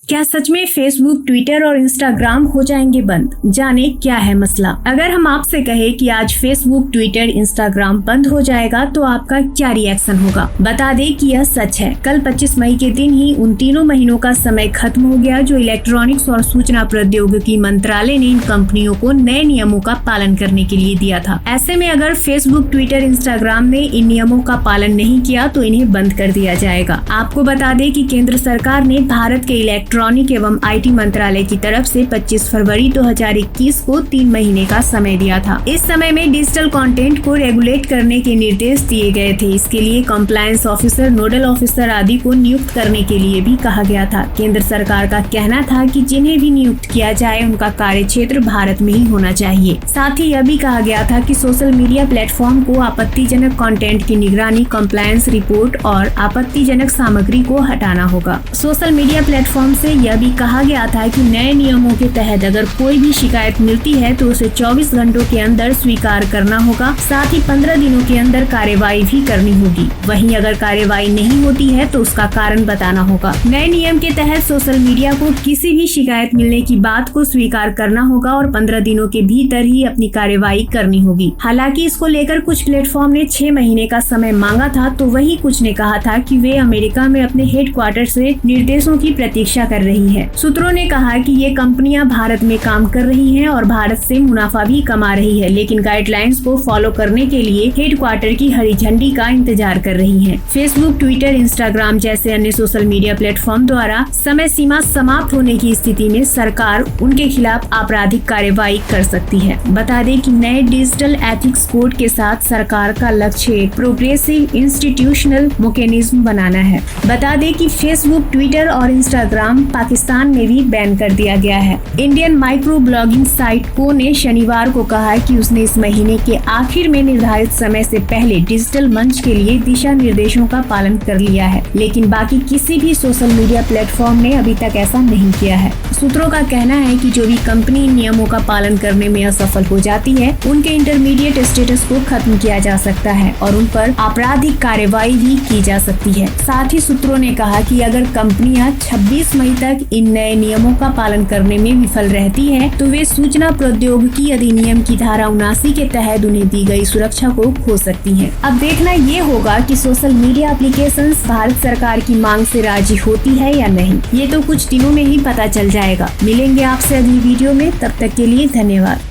क्या सच में Facebook, Twitter और इंस्टाग्राम हो जाएंगे बंद? जाने क्या है मसला। अगर हम आपसे कहे कि आज फेसबुक, ट्विटर, इंस्टाग्राम बंद हो जाएगा तो आपका क्या रिएक्शन होगा? बता दें कि यह सच है। कल 25 मई के दिन ही उन तीनों महीनों का समय खत्म हो गया जो इलेक्ट्रॉनिक्स और सूचना प्रौद्योगिकी मंत्रालय ने इन कंपनियों को नए नियमों का पालन करने के लिए दिया था। ऐसे में अगर फेसबुक, ट्विटर, इंस्टाग्राम ने इन नियमों का पालन नहीं किया तो इन्हें बंद कर दिया जाएगा। आपको बता दें कि केंद्र सरकार ने भारत के इलेक्ट्रॉनिक एवं आईटी मंत्रालय की तरफ से 25 फरवरी 2021 को 3 महीने का समय दिया था। इस समय में डिजिटल कंटेंट को रेगुलेट करने के निर्देश दिए गए थे। इसके लिए कंप्लायंस ऑफिसर, नोडल ऑफिसर आदि को नियुक्त करने के लिए भी कहा गया था। केंद्र सरकार का कहना था कि जिन्हें भी नियुक्त किया जाए उनका कार्य क्षेत्र भारत में ही होना चाहिए। साथ ही यह भी कहा गया था कि सोशल मीडिया प्लेटफॉर्म को आपत्तिजनक कंटेंट की निगरानी, कंप्लायंस रिपोर्ट और आपत्तिजनक सामग्री को हटाना होगा। सोशल मीडिया प्लेटफॉर्म से यह भी कहा गया था कि नए नियमों के तहत अगर कोई भी शिकायत मिलती है तो उसे 24 घंटों के अंदर स्वीकार करना होगा। साथ ही 15 दिनों के अंदर कार्यवाही भी करनी होगी। वहीं अगर कार्यवाही नहीं होती है तो उसका कारण बताना होगा। नए नियम के तहत सोशल मीडिया को किसी भी शिकायत मिलने की बात को स्वीकार करना होगा और 15 दिनों के भीतर ही अपनी कार्यवाही करनी होगी। हालांकि इसको लेकर कुछ प्लेटफॉर्म ने 6 महीने का समय मांगा था तो वहीं कुछ ने कहा था कि वे अमेरिका में अपने हेडक्वार्टर से निर्देशों की प्रतीक्षा कर रही है। सूत्रों ने कहा कि ये कंपनियां भारत में काम कर रही हैं और भारत से मुनाफा भी कमा रही है, लेकिन गाइडलाइंस को फॉलो करने के लिए हेडक्वार्टर की हरी झंडी का इंतजार कर रही हैं। फेसबुक, ट्विटर, इंस्टाग्राम जैसे अन्य सोशल मीडिया प्लेटफॉर्म द्वारा समय सीमा समाप्त होने की स्थिति में सरकार उनके खिलाफ आपराधिक कार्यवाही कर सकती है। बता दें कि नए डिजिटल एथिक्स कोड के साथ सरकार का लक्ष्य एक प्रोग्रेसिव इंस्टीट्यूशनल मैकेनिज्म बनाना है। बता दें कि फेसबुक, ट्विटर और इंस्टाग्राम पाकिस्तान में भी बैन कर दिया गया है। इंडियन माइक्रो ब्लॉगिंग साइट को ने शनिवार को कहा कि उसने इस महीने के आखिर में निर्धारित समय से पहले डिजिटल मंच के लिए दिशा निर्देशों का पालन कर लिया है, लेकिन बाकी किसी भी सोशल मीडिया प्लेटफॉर्म ने अभी तक ऐसा नहीं किया है। सूत्रों का कहना है कि जो भी कंपनी इन नियमों का पालन करने में असफल हो जाती है उनके इंटरमीडिएट स्टेटस को खत्म किया जा सकता है और उन पर आपराधिक कार्यवाही भी की जा सकती है। साथ ही सूत्रों ने कहा कि अगर कंपनियां 26 मई तक इन नए नियमों का पालन करने में विफल रहती है तो वे सूचना प्रौद्योगिकी अधिनियम की धारा 79 के तहत उन्हें दी गई सुरक्षा को खो सकती हैं। अब देखना ये होगा कि सोशल मीडिया एप्लीकेशंस भारत सरकार की मांग से राजी होती है या नहीं। ये तो कुछ दिनों में ही पता चल जाएगा। मिलेंगे आपसे अगली वीडियो में, तब तक के लिए धन्यवाद।